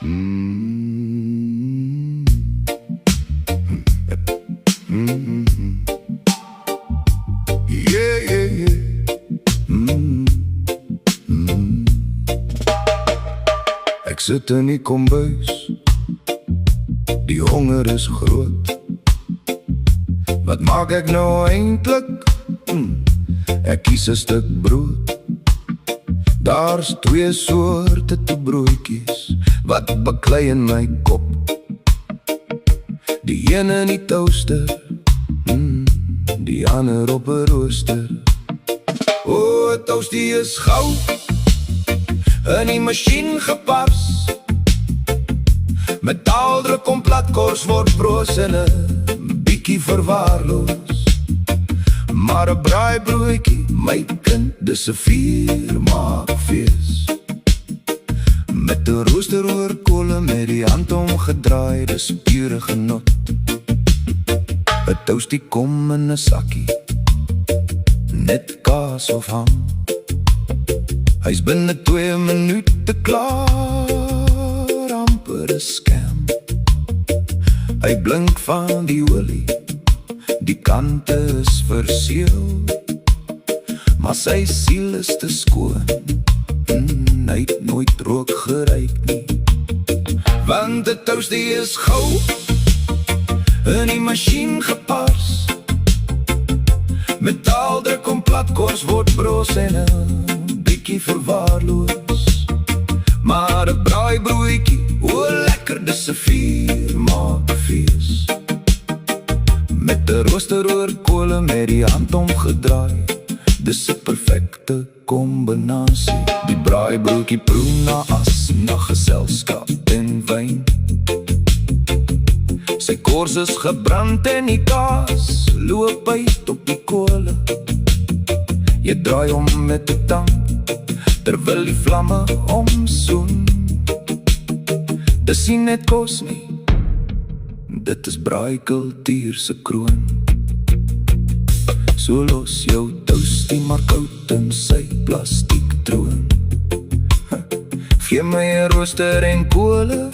Mm. Mm. Yeah, yeah, yeah. Mm. Mm. Ek sit in die kombuis, die honger is groot. Wat maak ek nou eintlik? Ek kies 'n stuk brood. Daar's twee soorte toebroodjies wat baklei in my kop. Die een in die toaster, die ander op 'n rooster. O, 'n toastie is goud, in die masjien gepars. Metaaldruk om platkors word broos en 'n bietjie verwaarloos. Maar 'n braaibroodjie, my kind, dis 'n viermaakfees. Met 'n rooster oor kolle, met die hand omgedraai, dis pure genot. 'n Toastie kom in 'n sakkie, net kaas of ham. Hy's binne 2 minute klaar, amper 'n scam. Hy blink van die olie, die kante is verseël, maar sy siel is te skoon. Hy het nooit rook geruik nie, want 'n toastie is goud, in die masjien gepars. Metaaldruk om platkors word broos en 'n bietjie verwaarloos. Maar 'n braaibroodjie, o lekker, dis 'n viermaakfees. Met 'n rooster oor kolle, met die hand omgedraai, dis 'n perfekte kombinasie. Die braaibroodjie proe na as, na geselskap en wyn. Sy kors is gebrand en die kaas loop uit op die kolle. Jy draai om met 'n tang, terwyl die vlamme omsoen. Dis nie net kos nie, dit is braaikultuur se kroon. So los jou toastie maar koud in sy plastiek troon. Gee my 'n rooster en kolle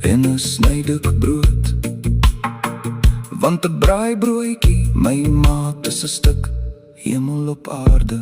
en 'n snyduk brood, want 'n braaibroodjie, my maat, is 'n stuk hemel op aarde.